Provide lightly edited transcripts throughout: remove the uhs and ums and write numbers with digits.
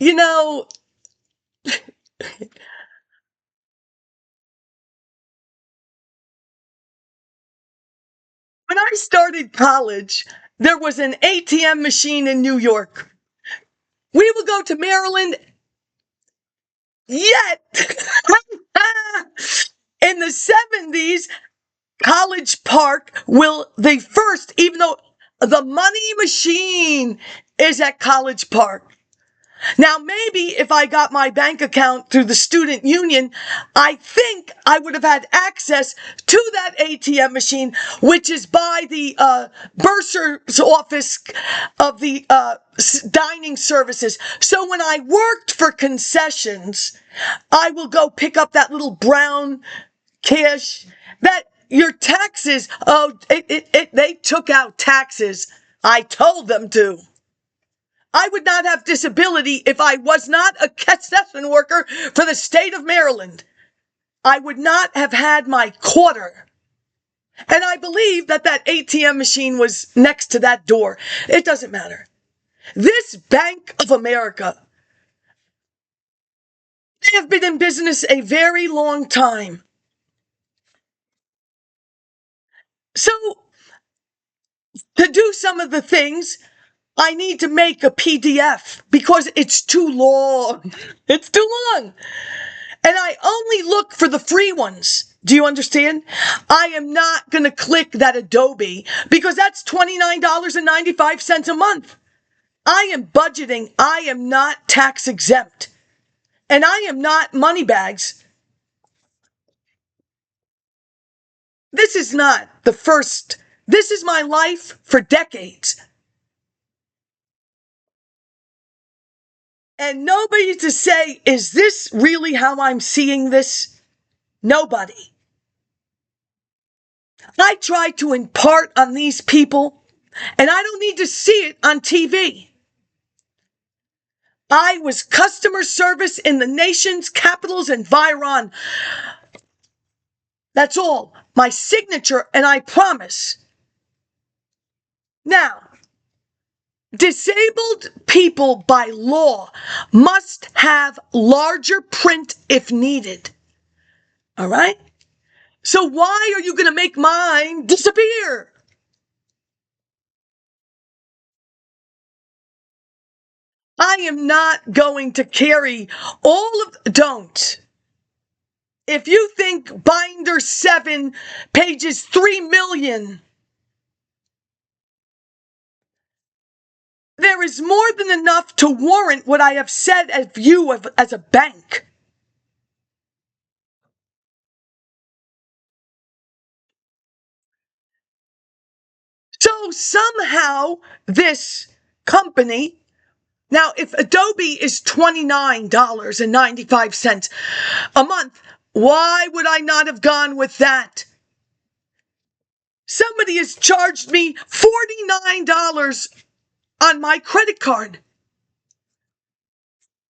You know, when I started college, there was an ATM machine in New York. We would go to Maryland, yet in the 70s, College Park will, the first, even though the money machine is at College Park. Now, maybe if I got my bank account through the student union, I think I would have had access to that ATM machine, which is by the bursar's office of the dining services. So when I worked for concessions, I will go pick up that little brown cash that your taxes, they took out taxes. I told them to. I would not have disability if I was not a concession worker for the state of Maryland. I would not have had my quarter. And I believe that that ATM machine was next to that door. It doesn't matter. This Bank of America, they have been in business a very long time. So, to do some of the things, I need to make a PDF because it's too long. It's too long. And I only look for the free ones. Do you understand? I am not going to click that Adobe because that's $29.95 a month. I am budgeting. I am not tax exempt. And I am not moneybags. This is not the first. This is my life for decades. And nobody to say, is this really how I'm seeing this? Nobody. I try to impart on these people, and I don't need to see it on TV. I was customer service in the nation's capitals and Viron. That's all. My signature, and I promise. Now, disabled people by law must have larger print if needed. All right? So why are you going to make mine disappear? I am not going to carry all of, don't. If you think binder 7 pages 3 million, there is more than enough to warrant what I have said of you as a bank. So somehow this company, now if Adobe is $29.95 a month, why would I not have gone with that? Somebody has charged me $49 on my credit card.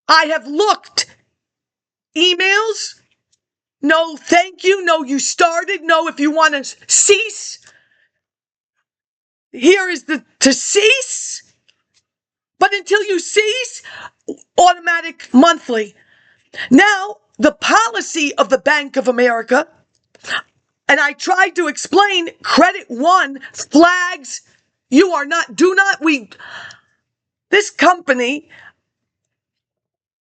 I have looked. Emails? No, thank you. No, you started. No, if you want to cease. Here is the to cease. But until you cease, automatic monthly. Now, the policy of the Bank of America, and I tried to explain, Credit One flags, you are not, do not, this company,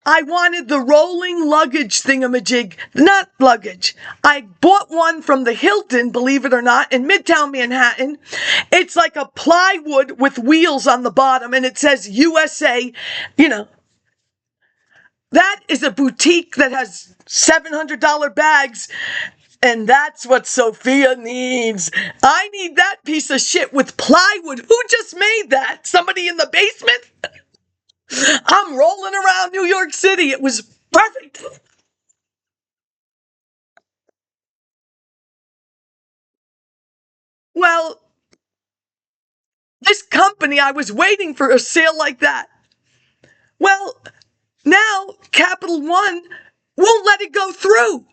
I wanted the rolling luggage thingamajig, not luggage. I bought one from the Hilton, believe it or not, in Midtown Manhattan. It's like a plywood with wheels on the bottom, and it says USA, you know. That is a boutique that has $700 bags, and that's what Sophia needs. I need that piece of shit with plywood. Who just made that? Somebody in the basement? I'm rolling around New York City. It was perfect. Well, this company, I was waiting for a sale like that. Well, now Capital One won't let it go through.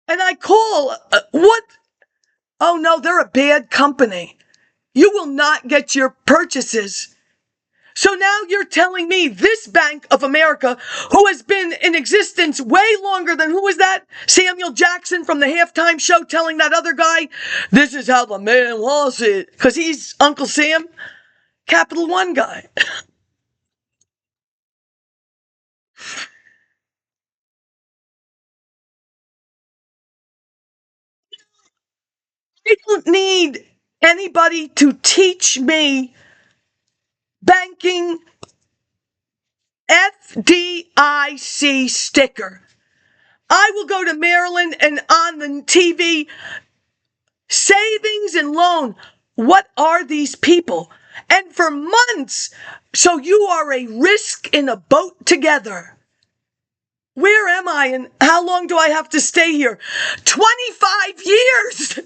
And I call, what? Oh no, they're a bad company. You will not get your purchases. So now you're telling me this Bank of America, who has been in existence way longer than, who was that? Samuel Jackson from the halftime show telling that other guy, this is how the man wants it. Because he's Uncle Sam, Capital One guy. I don't need anybody to teach me banking FDIC sticker. I will go to Maryland and on the TV, savings and loan. What are these people? And for months, so you are a risk in a boat together. Where am I and how long do I have to stay here? 25 years!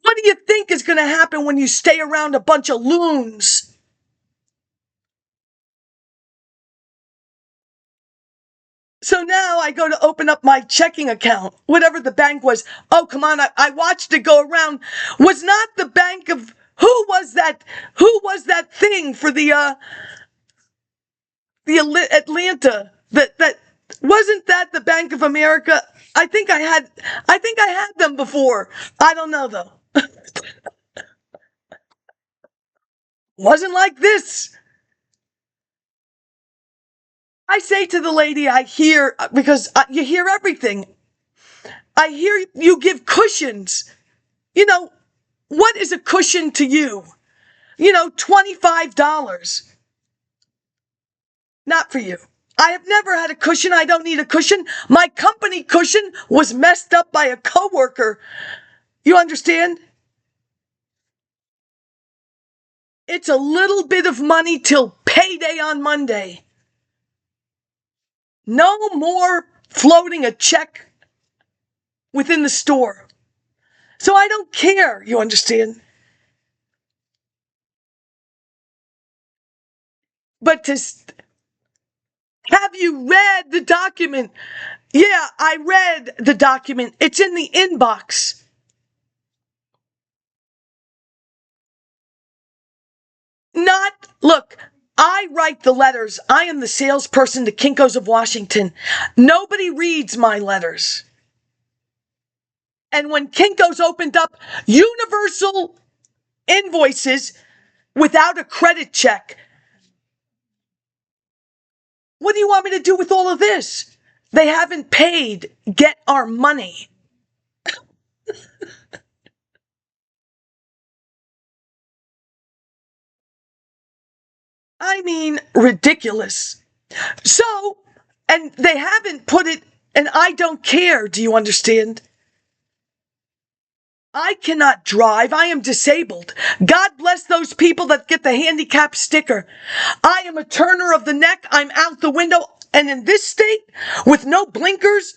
What do you think is going to happen when you stay around a bunch of loons? So now I go to open up my checking account, whatever the bank was. Oh, come on. I watched it go around. Was not the bank of, who was that? Who was that thing for the Atlanta? That wasn't that the Bank of America? I think I had them before. I don't know though. Wasn't like this. I say to the lady, I hear, because you hear everything. I hear you give cushions. You know, what is a cushion to you? $25. Not for you. I have never had a cushion. I don't need a cushion. My company cushion was messed up by a coworker. You understand? It's a little bit of money till payday on Monday. No more floating a check within the store. So I don't care, you understand? But have you read the document? Yeah, I read the document. It's in the inbox. Look, I write the letters. I am the salesperson to Kinko's of Washington. Nobody reads my letters. And when Kinko's opened up universal invoices without a credit check, what do you want me to do with all of this? They haven't paid. Get our money. I mean, ridiculous. So, and they haven't put it, and I don't care. Do you understand? I cannot drive. I am disabled. God bless those people that get the handicap sticker. I am a turner of the neck. I'm out the window. And in this state, with no blinkers,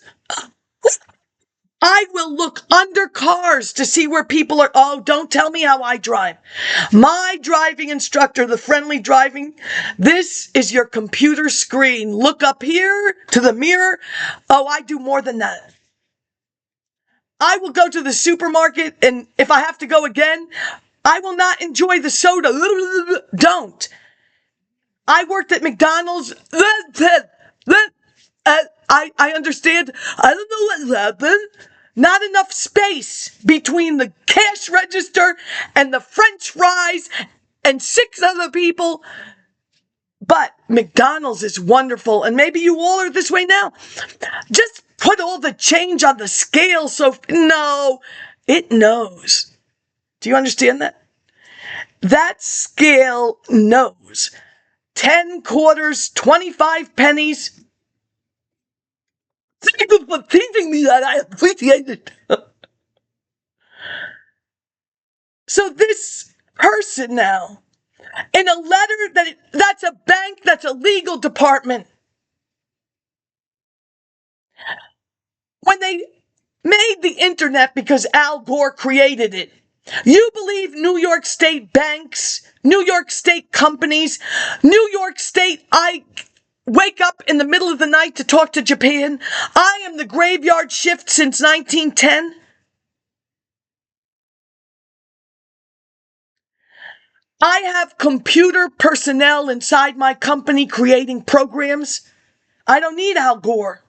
I will look under cars to see where people are. Oh, don't tell me how I drive. My driving instructor, the friendly driving, this is your computer screen. Look up here to the mirror. Oh, I do more than that. I will go to the supermarket, and if I have to go again, I will not enjoy the soda. Don't. I worked at McDonald's. I understand. I don't know what happened. Not enough space between the cash register and the French fries and 6 other people. But McDonald's is wonderful, and maybe you all are this way now. Just put all the change on the scale so, no, it knows. Do you understand that? That scale knows. 10 quarters, 25 pennies. Thank you for teaching me that. I appreciate it. So this person now, in a letter that's a bank, that's a legal department. When they made the internet, because Al Gore created it, you believe New York State banks, New York State companies, New York State, I wake up in the middle of the night to talk to Japan. I am the graveyard shift since 1910. I have computer personnel inside my company creating programs. I don't need Al Gore.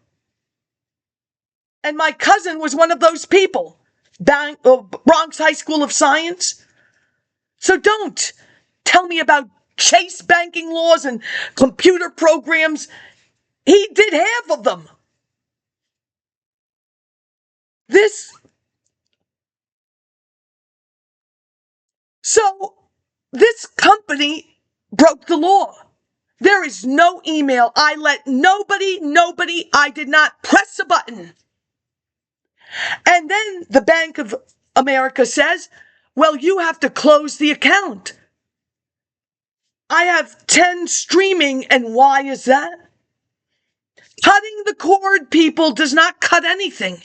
And my cousin was one of those people. Bronx High School of Science. So don't tell me about Chase banking laws and computer programs. He did half of them. This company broke the law. There is no email. I let nobody, I did not press a button. And then the Bank of America says, well, you have to close the account. I have 10 streaming, and why is that? Cutting the cord, people, does not cut anything.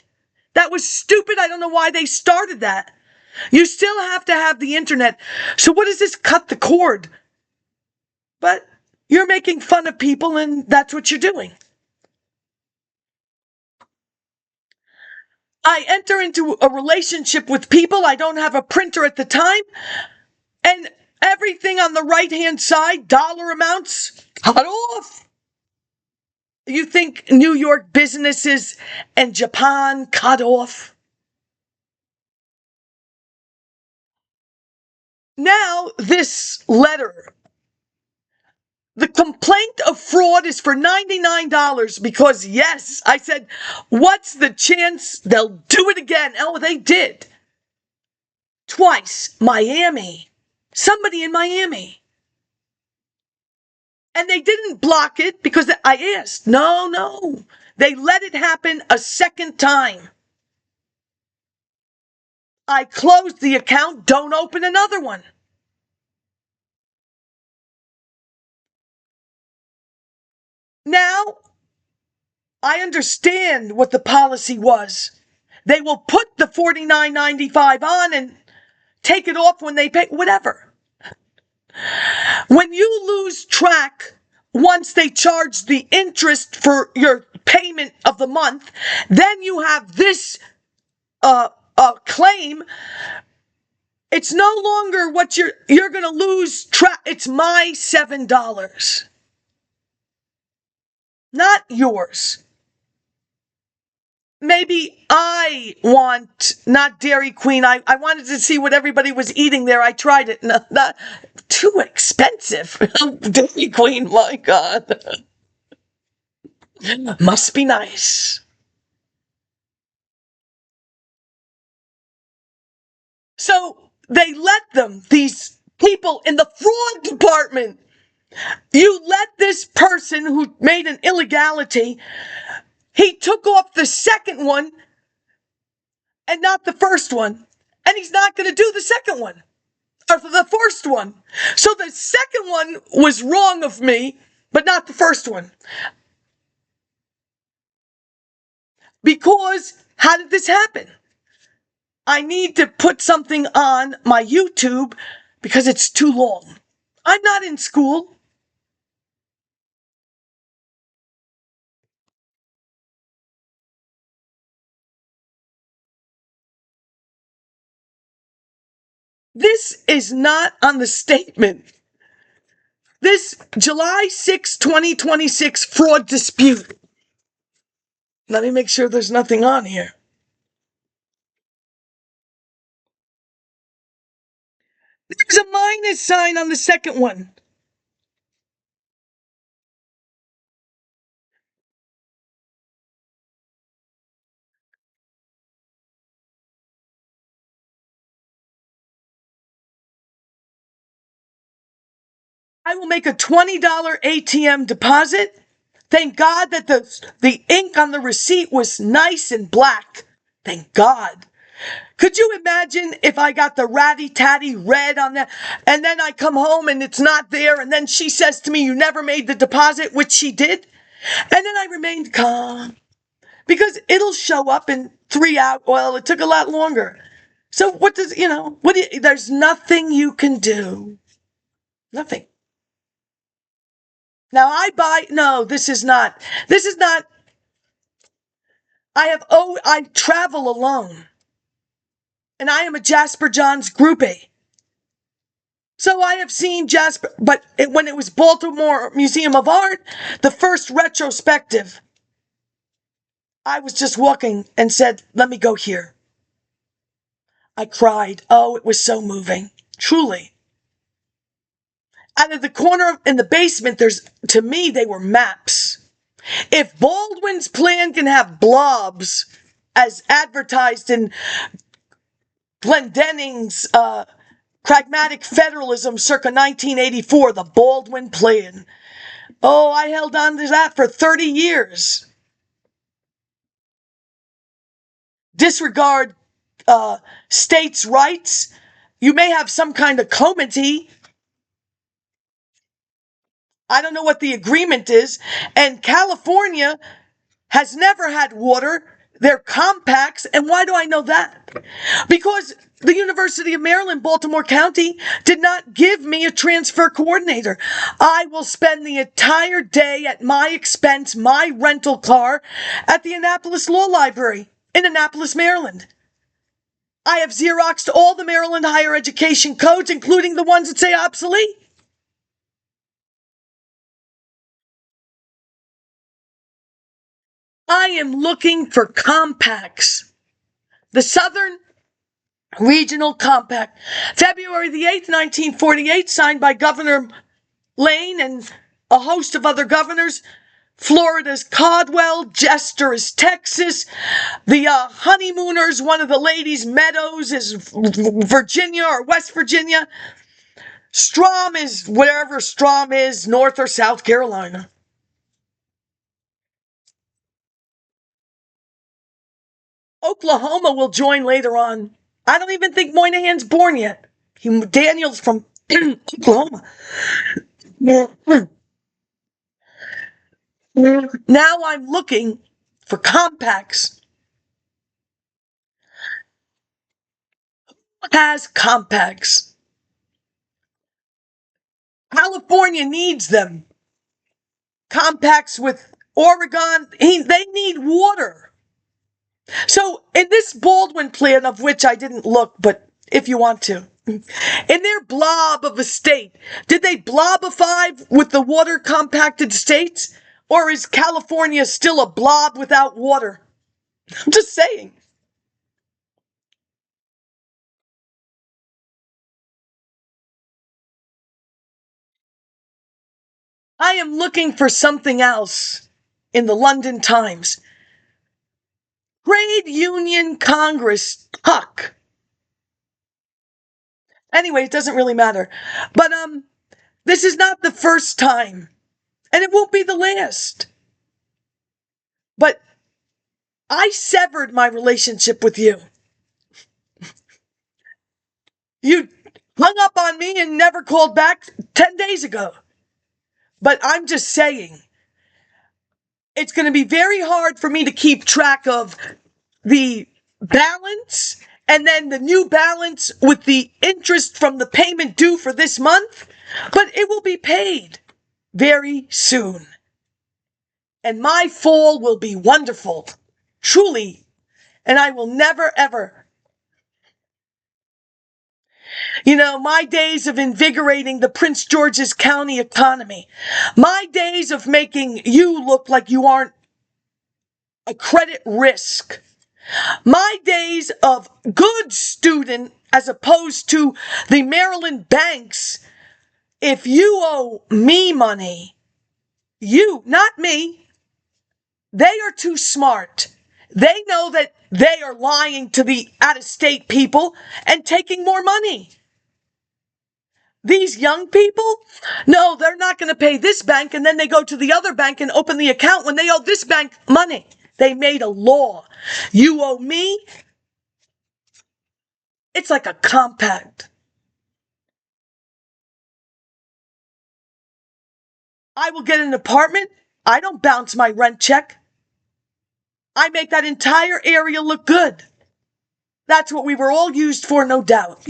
That was stupid. I don't know why they started that. You still have to have the internet. So what does this cut the cord? But you're making fun of people, and that's what you're doing. I enter into a relationship with people. I don't have a printer at the time. And everything on the right-hand side, dollar amounts, cut off. You think New York businesses and Japan cut off? Now, this letter. The complaint of fraud is for $99 because, yes, I said, what's the chance they'll do it again? Oh, they did. Twice. Miami. Somebody in Miami. And they didn't block it because I asked. No. They let it happen a second time. I closed the account. Don't open another one. Now, I understand what the policy was. They will put the $49.95 on and take it off when they pay, whatever. When you lose track, once they charge the interest for your payment of the month, then you have this claim. It's no longer what you're going to lose track. It's my $7. Not yours. Maybe I want, not Dairy Queen. I wanted to see what everybody was eating there. I tried it. No, not too expensive. Dairy Queen, my God. Must be nice. So they let them, these people in the fraud department, you let this person who made an illegality, he took off the second one and not the first one. And he's not going to do the second one. Or the first one. So the second one was wrong of me, but not the first one. Because how did this happen? I need to put something on my YouTube because it's too long. I'm not in school. This is not on the statement. This July 6, 2026 fraud dispute. Let me make sure there's nothing on here. There's a minus sign on the second one. I will make a $20 ATM deposit. Thank God that the ink on the receipt was nice and black. Thank God. Could you imagine if I got the ratty-tatty red on that, and then I come home and it's not there, and then she says to me, you never made the deposit, which she did? And then I remained calm. Because it'll show up in 3 hours. Well, it took a lot longer. So what does, there's nothing you can do. Nothing. Now this is not, I travel alone. And I am a Jasper Johns groupie. So I have seen Jasper, but when it was Baltimore Museum of Art, the first retrospective, I was just walking and said, let me go here. I cried. Oh, it was so moving. Truly. Out of the corner in the basement, to me, they were maps. If Baldwin's plan can have blobs as advertised in Glendenning's Pragmatic Federalism circa 1984, the Baldwin plan. Oh, I held on to that for 30 years. Disregard states' rights. You may have some kind of comity. I don't know what the agreement is. And California has never had water. They're compacts. And why do I know that? Because the University of Maryland, Baltimore County, did not give me a transfer coordinator. I will spend the entire day at my expense, my rental car, at the Annapolis Law Library in Annapolis, Maryland. I have Xeroxed all the Maryland higher education codes, including the ones that say obsolete. I am looking for compacts. The Southern Regional Compact, February the 8th, 1948, signed by Governor Lane and a host of other governors. Florida's Caldwell, Jester is Texas. The honeymooners, one of the ladies, Meadows, is Virginia or West Virginia. Strom is wherever Strom is, North or South Carolina. Oklahoma will join later on. I don't even think Moynihan's born yet. Daniel's from Oklahoma. Now I'm looking for compacts. Has compacts. California needs them. Compacts with Oregon, they need water. So in this Baldwin plan, of which I didn't look, but if you want to, in their blob of a state, did they blobify with the water compacted states? Or is California still a blob without water? I'm just saying. I am looking for something else in the London Times. Trade Union Congress, Huck. Anyway, it doesn't really matter. But this is not the first time, and it won't be the last. But I severed my relationship with you. You hung up on me and never called back 10 days ago. But I'm just saying, it's going to be very hard for me to keep track of the balance and then the new balance with the interest from the payment due for this month. But it will be paid very soon. And my fall will be wonderful. Truly. And I will never, ever. My days of invigorating the Prince George's County economy, my days of making you look like you aren't a credit risk, my days of good student as opposed to the Maryland banks. If you owe me money, you, not me, they are too smart. They know that they are lying to the out-of-state people and taking more money. These young people, no, they're not going to pay this bank, and then they go to the other bank and open the account when they owe this bank money. They made a law. You owe me. It's like a compact. I will get an apartment. I don't bounce my rent check. I make that entire area look good. That's what we were all used for, no doubt.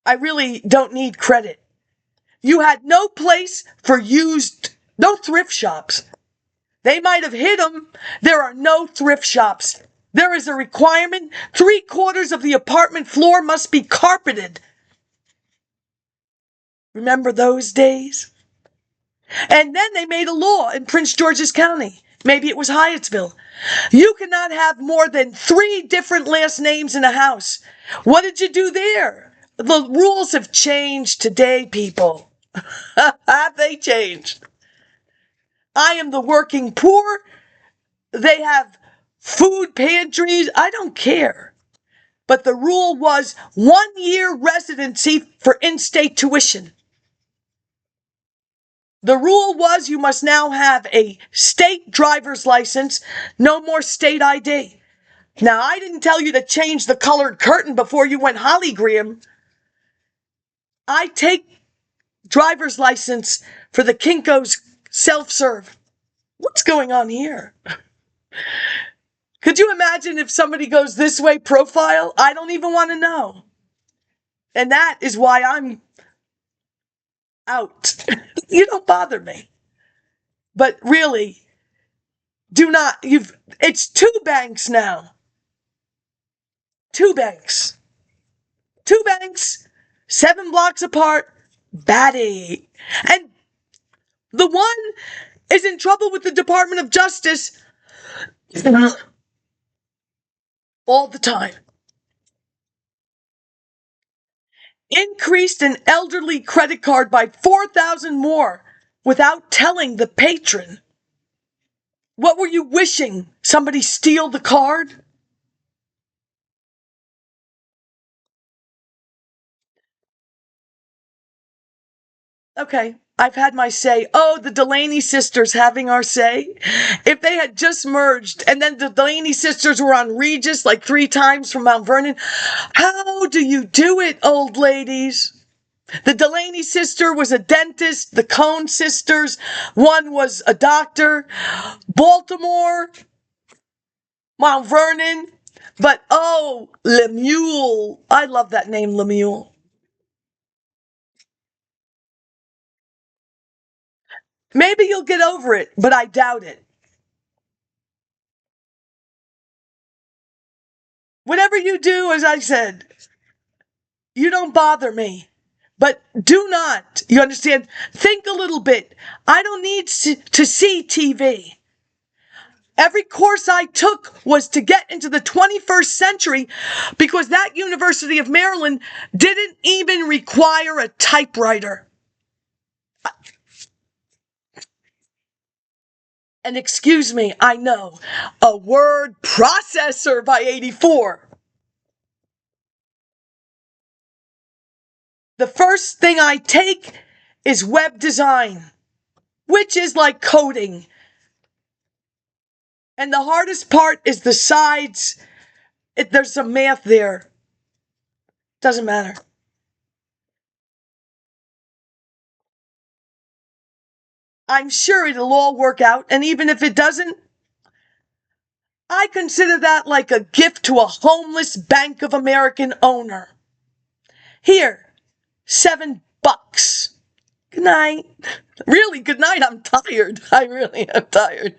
I really don't need credit. You had no place for used, no thrift shops. They might have hid them. There are no thrift shops. There is a requirement. 3/4 of the apartment floor must be carpeted. Remember those days? And then they made a law in Prince George's County. Maybe it was Hyattsville. You cannot have more than 3 different last names in a house. What did you do there? The rules have changed today, people. Have they changed? I am the working poor. They have food pantries. I don't care. But the rule was 1-year residency for in-state tuition. The rule was you must now have a state driver's license, no more state ID. Now, I didn't tell you to change the colored curtain before you went Hollygram. I take driver's license for the Kinko's self-serve. What's going on here? Could you imagine if somebody goes this way profile? I don't even want to know. And that is why I'm out. You don't bother me. But really, it's 2 banks now. 2 banks. 2 banks, 7 blocks apart, batty. And the one is in trouble with the Department of Justice all the time. Increased an elderly credit card by $4,000 more without telling the patron. What were you wishing? Somebody steal the card? Okay, I've had my say. Oh, the Delaney sisters having our say. If they had just merged and then the Delaney sisters were on Regis like 3 times from Mount Vernon, how do you do it, old ladies? The Delaney sister was a dentist. The Cone sisters, one was a doctor. Baltimore, Mount Vernon. But oh, Lemuel. I love that name, Lemuel. Maybe you'll get over it, but I doubt it. Whatever you do, as I said, you don't bother me. But do not, you understand, think a little bit. I don't need to see TV. Every course I took was to get into the 21st century because that University of Maryland didn't even require a typewriter. And excuse me, I know, a word processor by 84. The first thing I take is web design, which is like coding. And the hardest part is the sides. There's some math there. Doesn't matter. I'm sure it'll all work out. And even if it doesn't, I consider that like a gift to a homeless Bank of American owner. Here, $7. Good night. Really, good night. I'm tired. I really am tired.